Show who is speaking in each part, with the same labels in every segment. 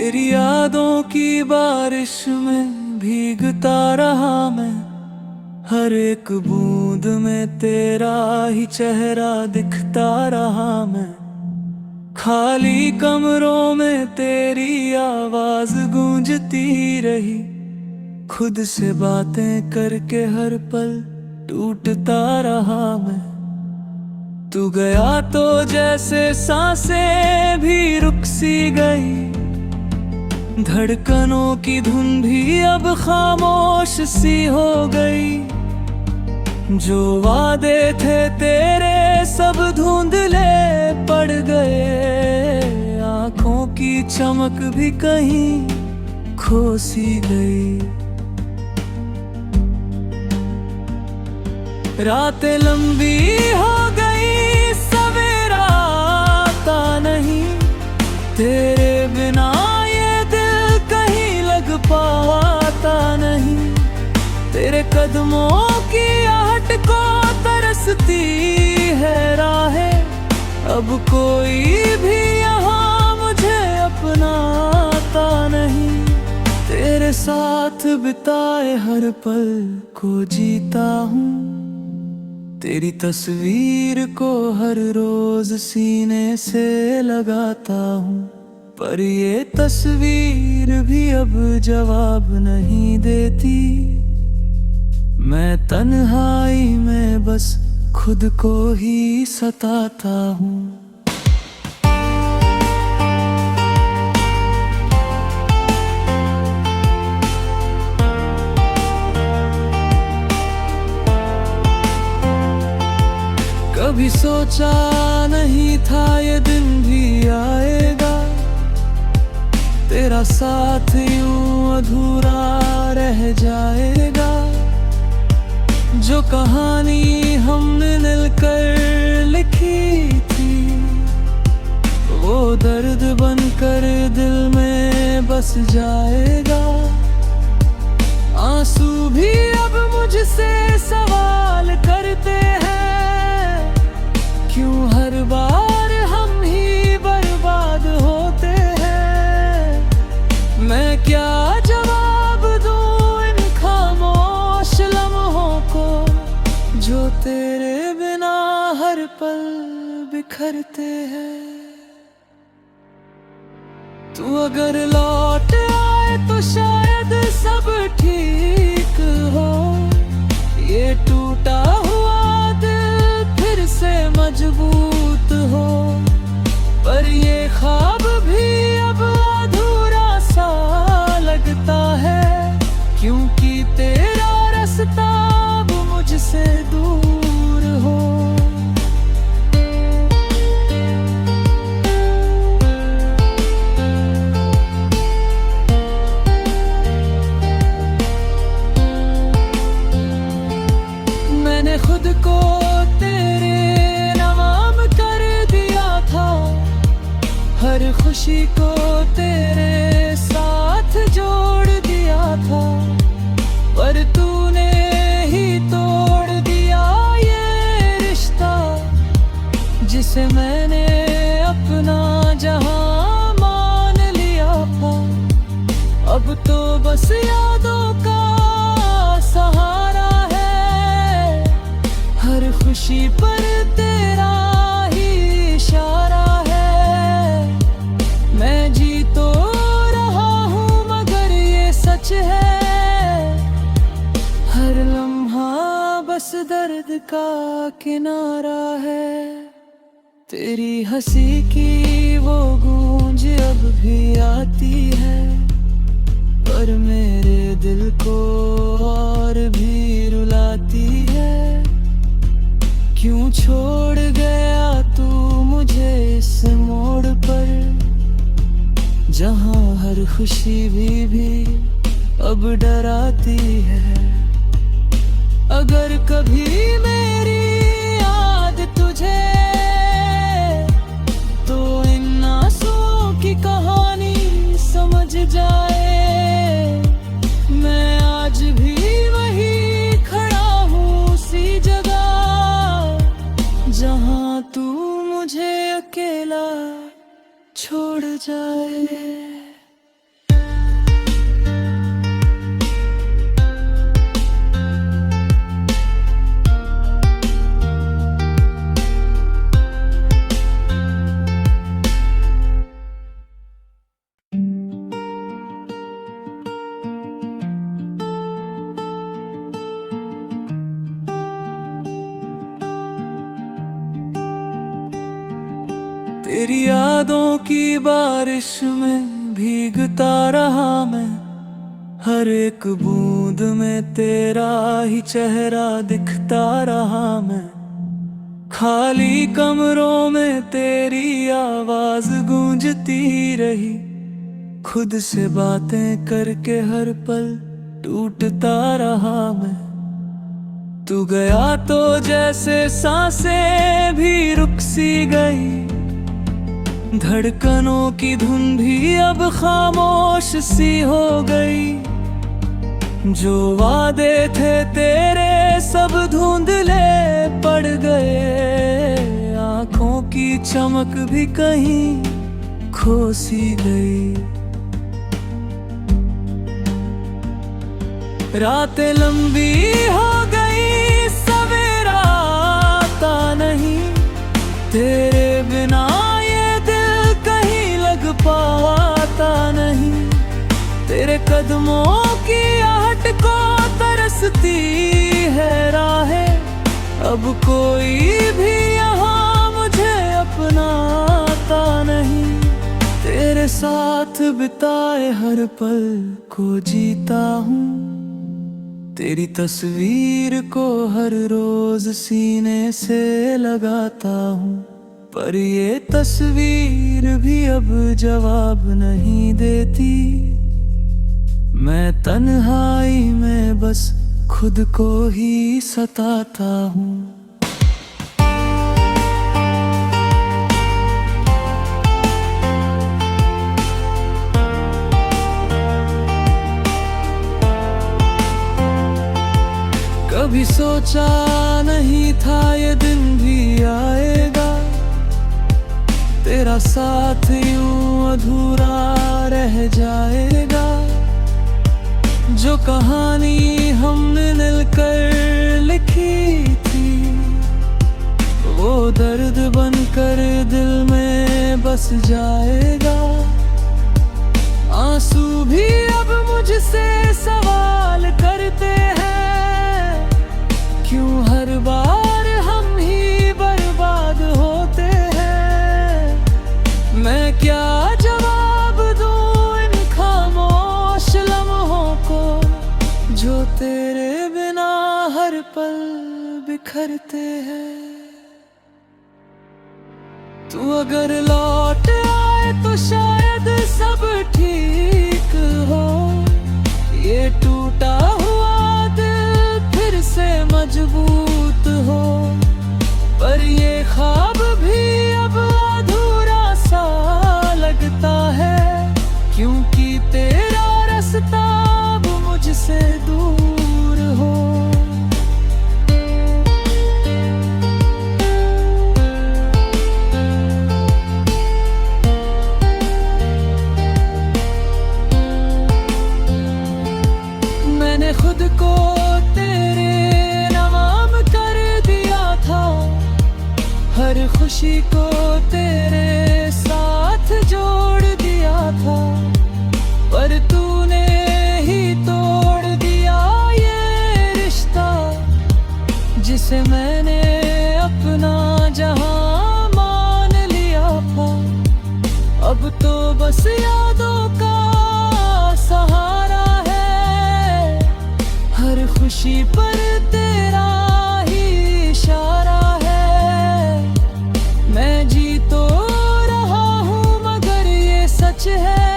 Speaker 1: तेरी यादों की बारिश में भीगता रहा मैं। हर एक बूंद में तेरा ही चेहरा दिखता रहा मैं। खाली कमरों में तेरी आवाज गूंजती रही। खुद से बातें करके हर पल टूटता रहा मैं। तू गया तो जैसे सांसें भी रुक सी गई। धड़कनों की धुन भी अब खामोश सी हो गई। जो वादे थे तेरे सब धुंधले पड़ गए। आंखों की चमक भी कहीं खो सी गई। रातें लंबी हो गई, सवेरा आता नहीं। तेरे बिना पाता नहीं। तेरे कदमों की आहट को तरसती है राहें। अब कोई भी यहाँ मुझे अपनाता नहीं। तेरे साथ बिताए हर पल को जीता हूँ। तेरी तस्वीर को हर रोज सीने से लगाता हूँ। पर ये तस्वीर भी अब जवाब नहीं देती। मैं तन्हाई में बस खुद को ही सताता हूँ। कभी सोचा नहीं था ये दिन भी आएगा। तेरा साथ यूं अधूरा रह जाएगा। जो कहानी हमने मिलकर लिखी थी, वो दर्द बनकर दिल में बस जाएगा। आंसू भी अब मुझसे सवाल करते हैं। क्यों हर बार हम ही बर्बाद होते हैं। मैं क्या जवाब दूं इन खामोश लम्हों को, जो तेरे बिना हर पल बिखरते हैं। तू अगर लौट आए तो शायद सब ठीक हो। ये टूटा हुआ दिल फिर से मजबूत हो। पर ये ख्वाब भी अब अधूरा सा लगता है। क्योंकि तेरा रास्ता अब मुझसे दूर हो। मैंने खुद को तेरे नाम कर दिया था। हर खुशी को तेरे साथ जोड़ दिया था। पर तूने ही तोड़ दिया ये रिश्ता, जिसे मैंने अपना जहां मान लिया था। अब तो बस यादों का सहारा है। हर खुशी पर तेरा ही इशारा है। मैं जी तो रहा हूँ मगर ये सच है। हर लम्हा बस दर्द का किनारा है। तेरी हंसी की वो गूंज अब भी आती है। पर मेरे दिल को और भी रुलाती है। क्यों छोड़ गया तू मुझे इस मोड़ पर, जहां हर खुशी भी अब डराती है। अगर कभी मेरी याद तुझे तो इन आंसुओं की कहानी समझ जाए। मैं आज भी वही खड़ा हूँ उसी जगह, जहां तू मुझे अकेला छोड़ जाए। तेरी यादों की बारिश में भीगता रहा मैं, हर एक बूंद में तेरा ही चेहरा दिखता रहा मैं। खाली कमरों में तेरी आवाज गूंजती रही, खुद से बातें करके हर पल टूटता रहा मैं। तू गया तो जैसे सांसें भी रुक सी गई, धड़कनों की धुन भी अब खामोश सी हो गई। जो वादे थे तेरे सब धुंधले पड़ गए, आंखों की चमक भी कहीं खो सी गई। रातें लंबी हो गई, सवेरा आता नहीं, तेरे बिना ये दिल कहीं लग पाता नहीं। तेरे कदमों की आहट को तरसती है राहें, अब कोई भी यहाँ मुझे अपनाता नहीं। तेरे साथ बिताए हर पल को जीता हूँ, तेरी तस्वीर को हर रोज सीने से लगाता हूँ। पर ये तस्वीर भी अब जवाब नहीं देती, मैं तन्हाई में बस खुद को ही सताता हूँ। कभी सोचा नहीं था ये दिन भी आएगा, तेरा साथ यूं अधूरा रह जाएगा। जो कहानी हमने मिलकर लिखी थी, वो दर्द बनकर दिल में बस जाएगा। आंसू भी अब मुझसे सवाल करते हैं, क्यों हर बार हम ही बर्बाद होते हैं। मैं क्या जवाब दूं इन खामोश लम्हों को, जो तेरे बिना हर पल बिखरते हैं। तू अगर लौट आए तो शायद सब ठीक हो, ये टूटा हुआ दिल फिर से मजबूत हो। पर ये ख्वाब भी अब अधूरा सा लगता है, क्योंकि तेरा रास्ता अब मुझसे दूर हो। मैंने खुद को तेरे नाम कर दिया था, हर खुशी को तेरे साथ जोड़ दिया था। पर तूने ही तोड़ दिया ये रिश्ता, जिसे मैंने अपना जहां मान लिया था। अब तो बस यादों का सहारा है, हर खुशी पर तेरा ही इशारा है। मैं जी तो रहा हूँ मगर ये सच है,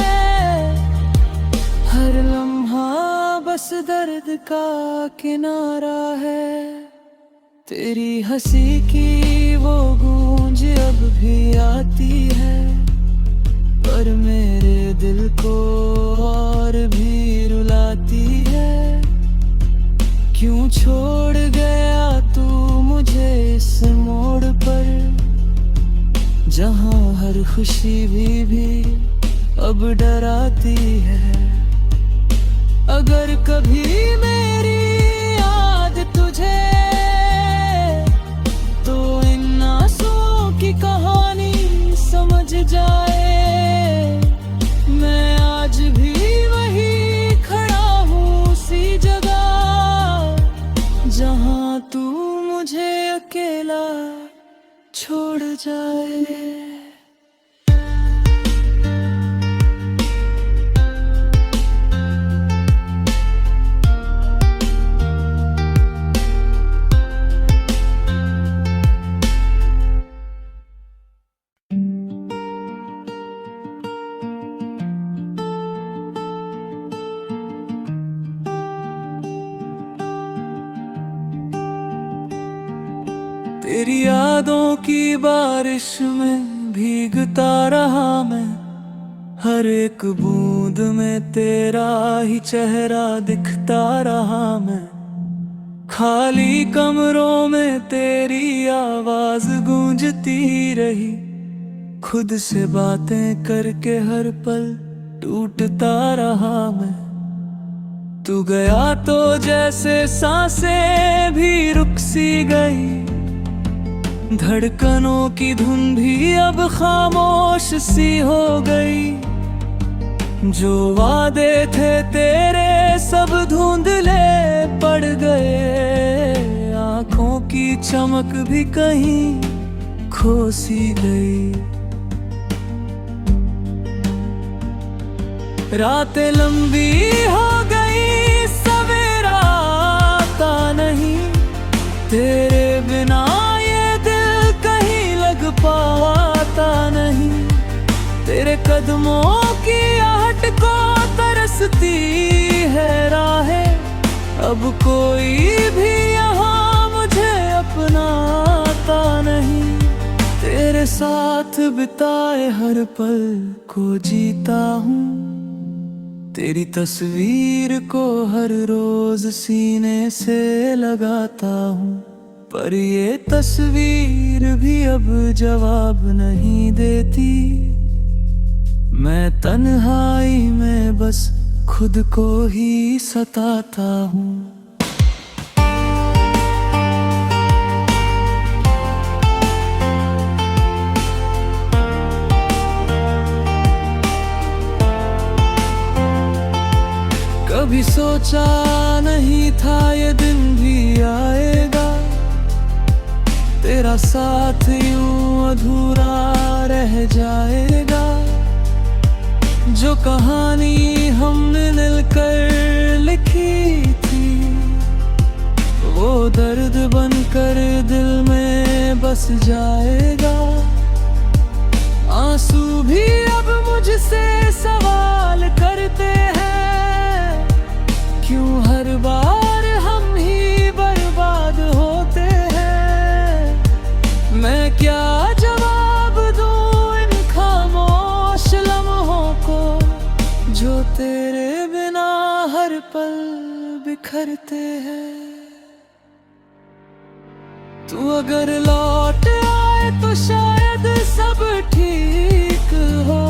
Speaker 1: हर लम्हा बस दर्द का किनारा है। तेरी हंसी की वो गूंज अब भी आती है, पर मेरे दिल को और भी रुलाती है। क्यों छोड़ गया तू मुझे इस मोड़ पर, जहां हर खुशी भी अब डराती है। अगर कभी मेरी याद तुझे तो इन आंसुओं की कहानी समझ जाए। मैं आज भी वही खड़ा हूँ उसी जगह, जहाँ तू मुझे अकेला छोड़ जाए। तेरी यादों की बारिश में भीगता रहा मैं, हर एक बूंद में तेरा ही चेहरा दिखता रहा मैं। खाली कमरों में तेरी आवाज गूंजती रही, खुद से बातें करके हर पल टूटता रहा मैं। तू गया तो जैसे सांसें भी रुक सी गई, धड़कनों की धुन भी अब खामोश सी हो गई। जो वादे थे तेरे सब धुंधले पड़ गए, आंखों की चमक भी कहीं खो सी गई। रातें लंबी हो गई, सवेरा आता नहीं, तेरे बिना पाता नहीं। तेरे कदमों की आहट को तरसती है राहें, अब कोई भी यहाँ मुझे अपनाता नहीं। तेरे साथ बिताए हर पल को जीता हूँ, तेरी तस्वीर को हर रोज सीने से लगाता हूँ। पर ये तस्वीर भी अब जवाब नहीं देती, मैं तन्हाई में बस खुद को ही सताता हूँ। कभी सोचा नहीं था ये दिन भी आएगा, तेरा साथ यूं अधूरा रह जाएगा। जो कहानी हमने मिलकर लिखी थी, वो दर्द बनकर दिल में बस जाएगा। आंसू भी अब मुझसे सवाल करते हैं, क्यों हर बार हम ही बर्बाद होते हैं। मैं क्या जवाब दूं इन खामोश लम्हों को, जो तेरे बिना हर पल बिखरते हैं। तू अगर लौट आए तो शायद सब ठीक हो,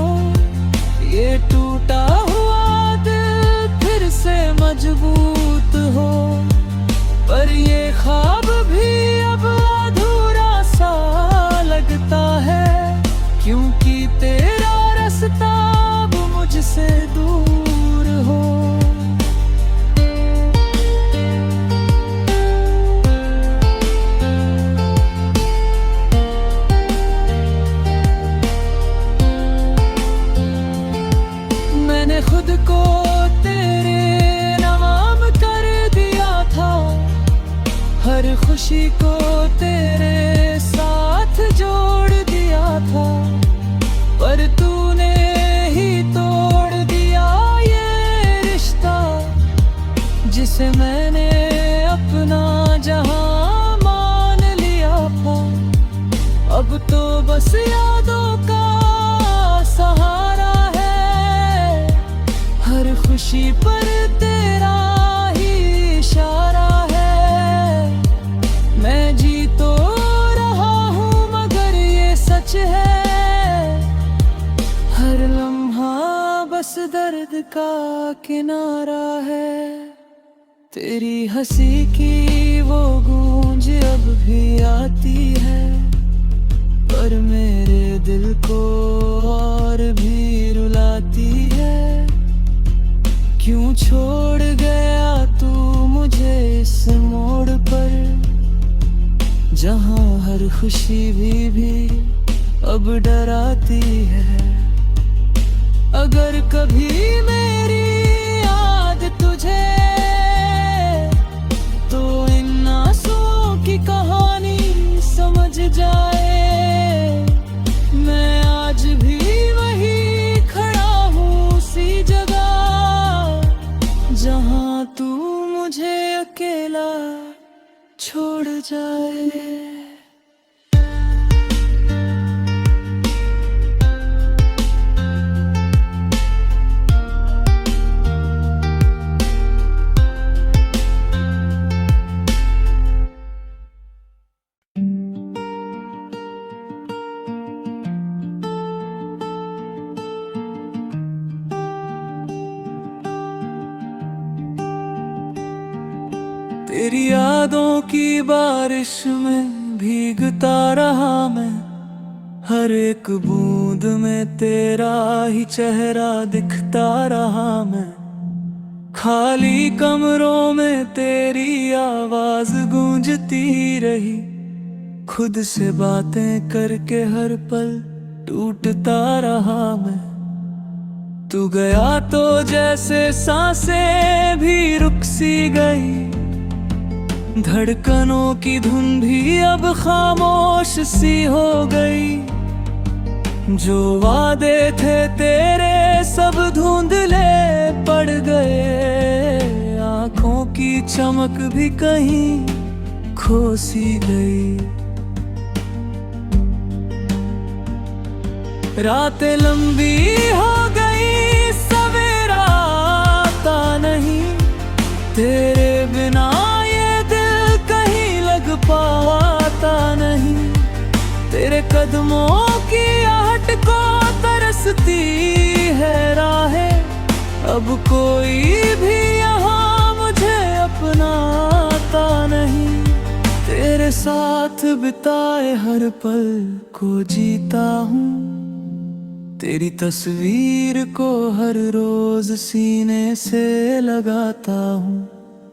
Speaker 1: ये टूटा हुआ दिल फिर से मजबूत हो। पर ये ख्वाब भी अब अधूरा सा लगता है, क्योंकि तेरा रास्ता अब मुझसे दूर हो। मैंने खुद को तेरे नाम कर दिया था, हर खुशी को तेरे साथ जोड़ दिया था। पर तूने ही तोड़ दिया ये रिश्ता, जिसे मैंने अपना जहां मान लिया था। अब तो बस यादों का सहारा है, हर खुशी पर तेरा ही इशारा है। मैं जी तो रहा हूँ मगर ये सच है, हर लम्हा बस दर्द का किनारा है। तेरी हंसी की वो गूंज अब भी आती है, पर मेरे दिल को और भी रुलाती है। क्यों छोड़ गया तू मुझे इस मोड़ पर, जहां हर खुशी भी अब डराती है। अगर कभी मेरी याद तुझे तो इन आंसुओं की कहानी समझ जाए। मैं आज भी वही खड़ा हूँ उसी जगह, जहाँ तू मुझे अकेला छोड़ जाए। तेरी यादों की बारिश में भीगता रहा मैं, हर एक बूंद में तेरा ही चेहरा दिखता रहा मैं। खाली कमरों में तेरी आवाज गूंजती रही, खुद से बातें करके हर पल टूटता रहा मैं। तू गया तो जैसे सांसें भी रुक सी गई, धड़कनों की धुन भी अब खामोश सी हो गई। जो वादे थे तेरे सब धुंधले पड़ गए, आंखों की चमक भी कहीं खो सी गई। रातें लंबी हो गई, सवेरा आता नहीं, तेरे बिना ये दिल कहीं लग पाता नहीं। तेरे कदमों की आहट को तरसती है राहें, अब कोई भी यहाँ मुझे अपनाता नहीं। तेरे साथ बिताए हर पल को जीता हूँ, तेरी तस्वीर को हर रोज सीने से लगाता हूँ।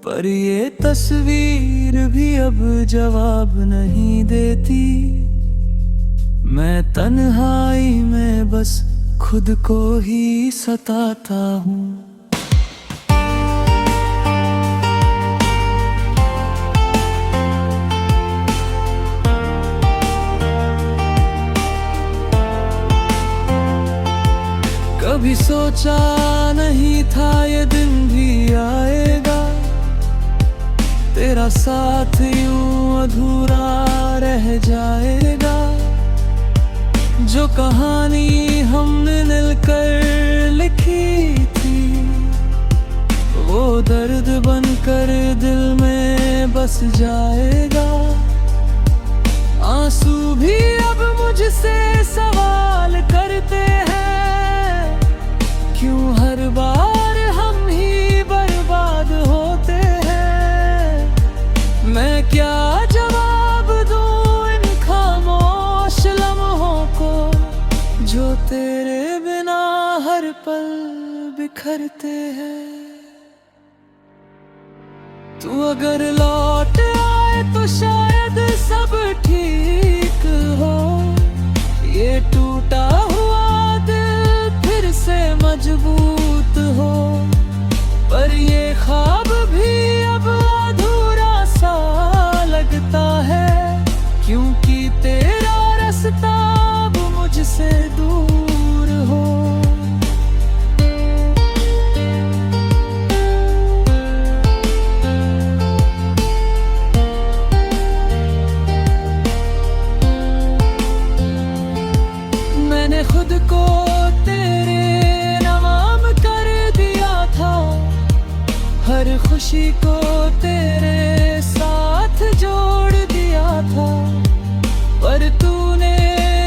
Speaker 1: पर ये तस्वीर भी अब जवाब नहीं देती, मैं तन्हाई में बस खुद को ही सताता हूँ। कभी सोचा नहीं था ये दिन भी आएगा, तेरा साथ यूं अधूरा रह जाएगा। जो कहानी हमने मिलकर लिखी थी, वो दर्द बनकर दिल में बस जाएगा। आंसू भी अब मुझसे सवाल करते हैं, क्यों हर बार हम ही बर्बाद होते हैं। मैं क्या जवाब दूं इन खामोश लम्हों को, जो तेरे बिना हर पल बिखरते हैं। तू अगर लौट आए तो शायद सब ठीक हो, ये टूटा हुआ दिल फिर से मजबूत हो। पर ये ख्वाब भी अब अधूरा सा लगता है, क्योंकि तेरा रास्ता अब मुझसे दूर हो। मैंने खुद को हर खुशी को तेरे साथ जोड़ दिया था, पर तूने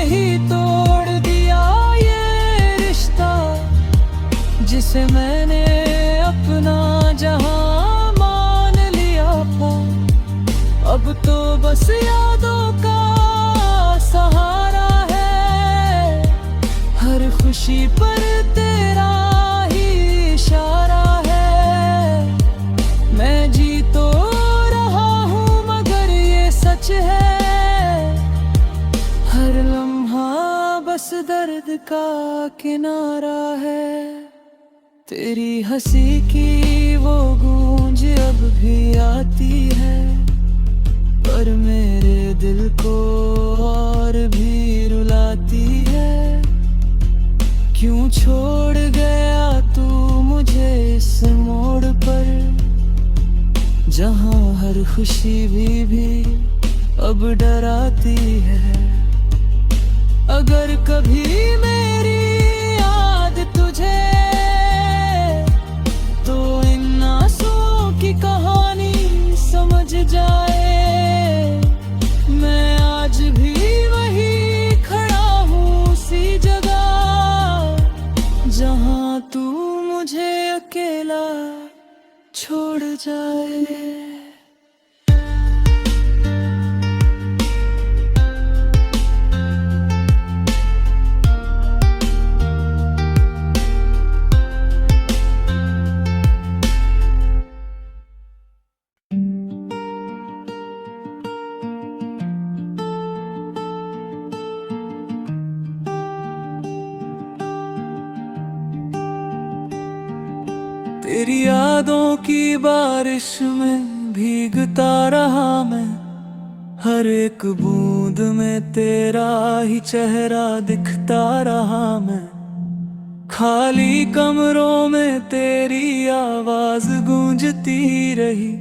Speaker 1: ही तोड़ दिया ये रिश्ता, जिसे मैंने अपना जहां मान लिया था। अब तो बस यादों का सहारा है, हर खुशी पर तेरा ही इशारा है। मैं जी तो रहा हूँ मगर ये सच है, हर लम्हा बस दर्द का किनारा है। तेरी हंसी की वो गूंज अब भी आती है, पर मेरे दिल को और भी रुलाती है। क्यों छोड़ गया तू मुझे इस मोड़ पर, जहाँ हर खुशी भी अब डराती है। अगर कभी मेरी याद तुझे तो इन आंसुओं की कहानी समझ जाए। मैं आज भी वही खड़ा हूँ उसी जगह, जहाँ तू मुझे अकेला छोड़ जाए। तेरी यादों की बारिश में भीगता रहा मैं, हर एक बूंद में तेरा ही चेहरा दिखता रहा मैं। खाली कमरों में तेरी आवाज गूंजती रही,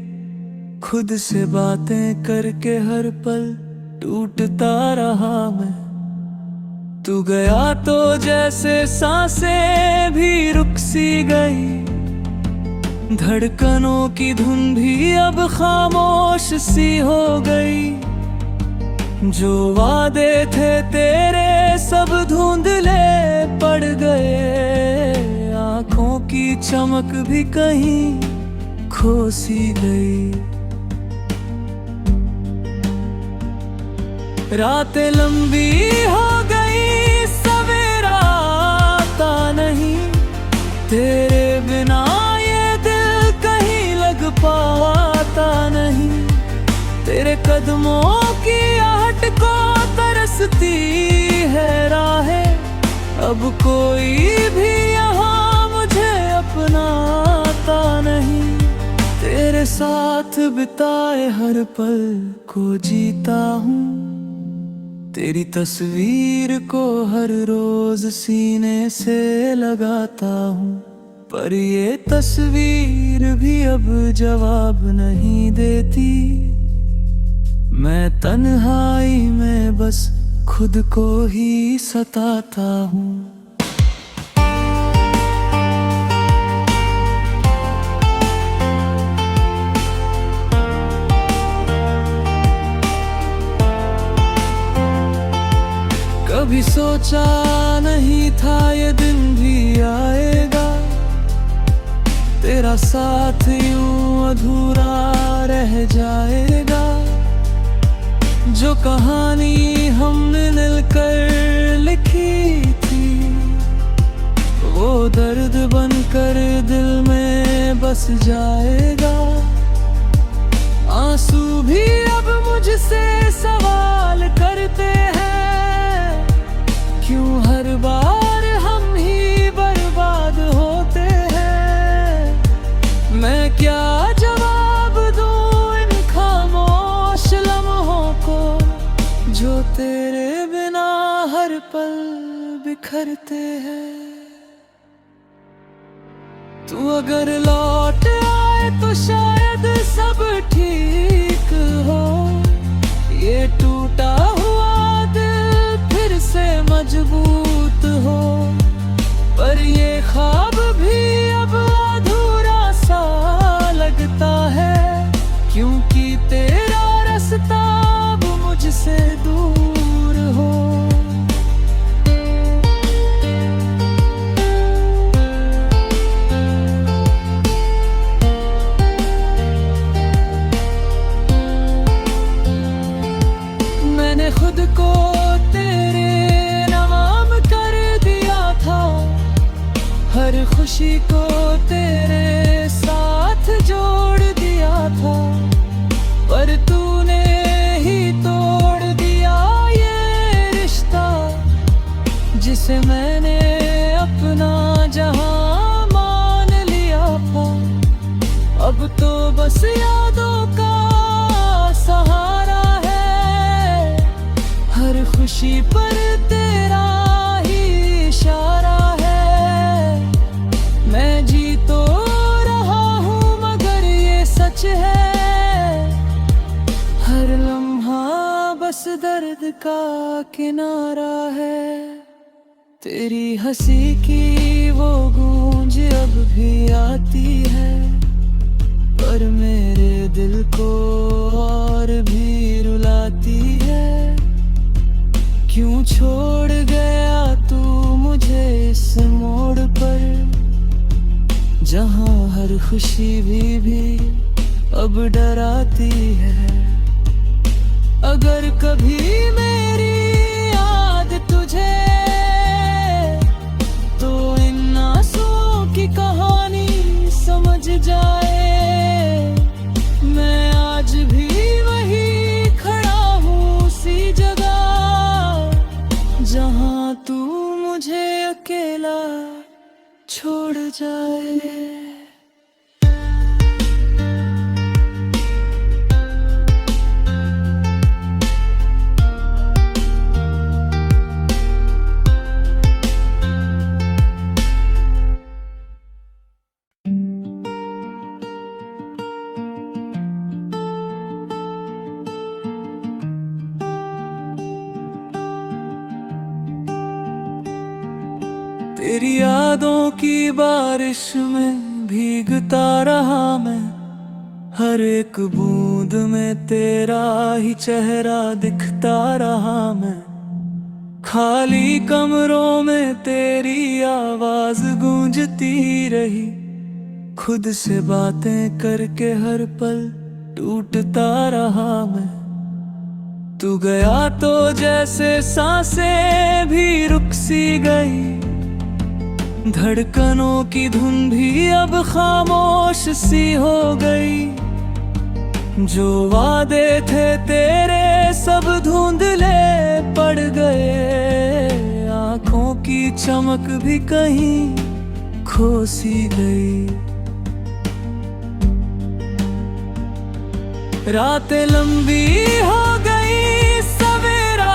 Speaker 1: खुद से बातें करके हर पल टूटता रहा मैं। तू गया तो जैसे सांसें भी रुक सी गई, धड़कनों की धुन भी अब खामोश सी हो गई। जो वादे थे तेरे सब धुंधले पड़ गए, आंखों की चमक भी कहीं खो सी गई। रातें लंबी हो गई, सवेरा आता नहीं, तेरे बिना पाता नहीं। तेरे कदमों की आहट को तरसती है राहें, अब कोई भी यहाँ मुझे अपनाता नहीं। तेरे साथ बिताए हर पल को जीता हूँ, तेरी तस्वीर को हर रोज सीने से लगाता हूँ। पर ये तस्वीर भी अब जवाब नहीं देती, मैं तन्हाई में बस खुद को ही सताता हूँ। कभी सोचा नहीं था ये दिन भी आएगा, तेरा साथ यूं अधूरा रह जाएगा। जो कहानी हमने मिलकर लिखी थी, वो दर्द बनकर दिल में बस जाएगा। आंसू भी अब मुझसे सवाल करते हैं, क्यों हर बार हम ही बर्बाद होते हैं। मैं क्या जवाब दूं इन खामोश लम्हों को, जो तेरे बिना हर पल बिखरते हैं। तू अगर लौट आए तो शायद सब ठीक हो, ये टूटा हुआ दिल फिर से मजबूत हो। पर ये ख्वाब भी अब अधूरा सा लगता है, क्योंकि तेरा रास्ता अब मुझसे दूर हो। मैंने खुद को तेरे नाम कर दिया था, हर खुशी को तेरे साथ जोड़ दिया था। पर तूने ही तोड़ दिया ये रिश्ता, जिसे मैंने अपना जहां मान लिया था। अब तो बस यादों का सहारा है, हर खुशी पर तेरा ही इशारा है। मैं जी तो रहा हूँ मगर ये सच है, हर लम्हा बस दर्द का किनारा है। तेरी हंसी की वो गूंज अब भी आती है, पर मेरे दिल को और भी रुलाती है। क्यों छोड़ गया तू मुझे इस मोड़ पर, जहां हर खुशी भी अब डराती है। अगर कभी मेरी याद तुझे तो इन आंसुओं की कहानी समझ जाए। मैं आज भी वही खड़ा हूँ उसी जगह, जहाँ तू मुझे अकेला छोड़ जाए। तेरी यादों की बारिश में भीगता रहा मैं, हर एक बूंद में तेरा ही चेहरा दिखता रहा मैं। खाली कमरों में तेरी आवाज गूंजती रही, खुद से बातें करके हर पल टूटता रहा मैं। तू गया तो जैसे सांसें भी रुक सी गई, धड़कनों की धुन भी अब खामोश सी हो गई। जो वादे थे तेरे सब धुंधले पड़ गए, आंखों की चमक भी कहीं खो सी गई। रातें लंबी हो गई, सवेरा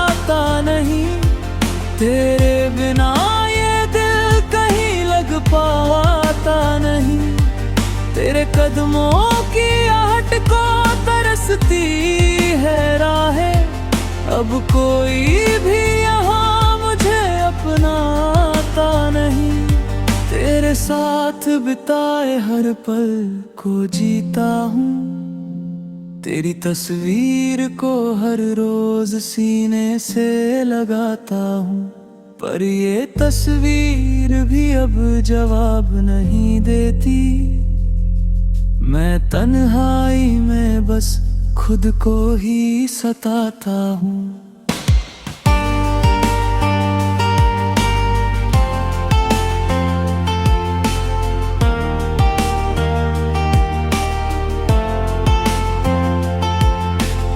Speaker 1: आता नहीं, तेरे बिना ये दिल कहीं लग पाता नहीं। तेरे कदमों की आहट को तरसती है राहें, अब कोई भी यहाँ मुझे अपनाता नहीं। तेरे साथ बिताए हर पल को जीता हूँ, तेरी तस्वीर को हर रोज सीने से लगाता हूँ। पर ये तस्वीर भी अब जवाब नहीं देती, मैं तन्हाई में बस खुद को ही सताता हूँ।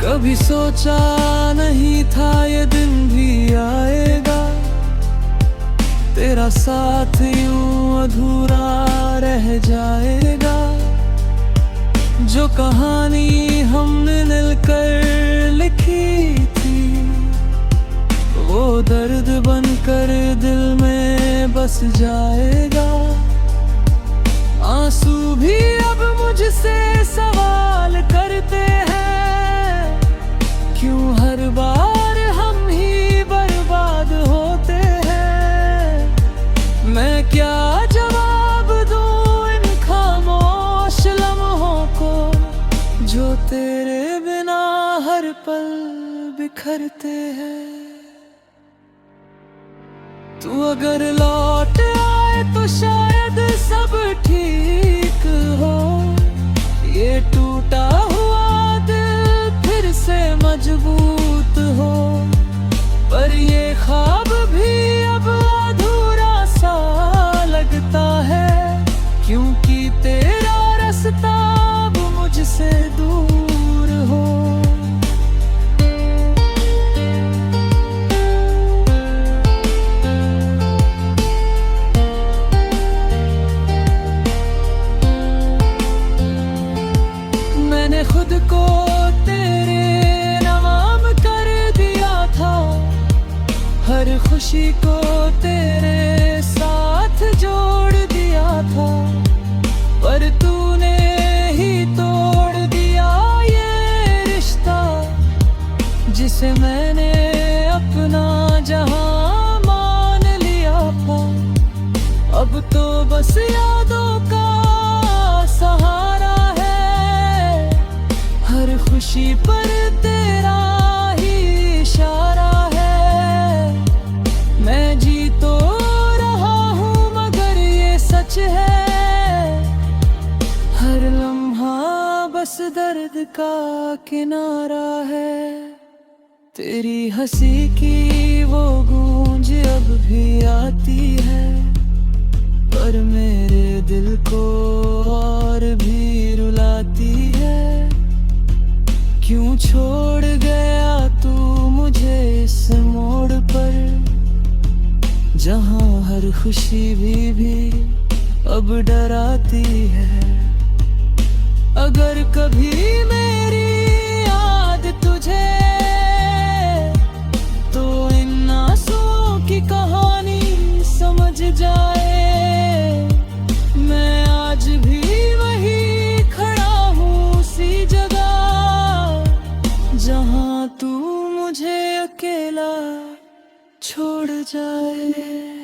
Speaker 1: कभी सोचा नहीं था ये दिन भी आएगा, तेरा साथ यूं अधूरा रह जाएगा। जो कहानी हमने मिलकर लिखी थी, वो दर्द बनकर दिल में बस जाएगा। आंसू भी अब मुझसे सवाल करते हैं, क्यों हर बार हम ही बर्बाद होते हैं। मैं क्या जवाब दूं इन खामोश लम्हों को, जो तेरे बिना हर पल बिखरते हैं। तू अगर लौट आए तो शायद सब ठीक हो, ये टूटा हुआ दिल फिर से मजबूत हो। पर ये ख्वाब भी अब अधूरा सा लगता है, क्योंकि तेरा रास्ता अब मुझसे दूर हो। मैंने खुद को तेरे नाम कर दिया था, हर खुशी को तेरे साथ जोड़ दिया था। पर तूने ही तोड़ दिया ये रिश्ता, जिसे मैंने अपना जहां मान लिया था। अब तो बस यादों का सहारा है, हर खुशी पर तेरा ही इशारा है। मैं जी तो रहा हूँ मगर ये सच है, हर लम्हा बस दर्द का किनारा है। तेरी हंसी की वो गूंज अब भी आती है, पर मेरे दिल को और भी रुलाती है। क्यों छोड़ गया तू मुझे इस मोड़ पर, जहां हर खुशी भी अब डराती है। अगर कभी मेरी याद तुझे तो इन आंसुओं की कहानी समझ जाए। मैं आज भी वही खड़ा हूँ उसी जगह, जहाँ तू मुझे अकेला छोड़ जाए।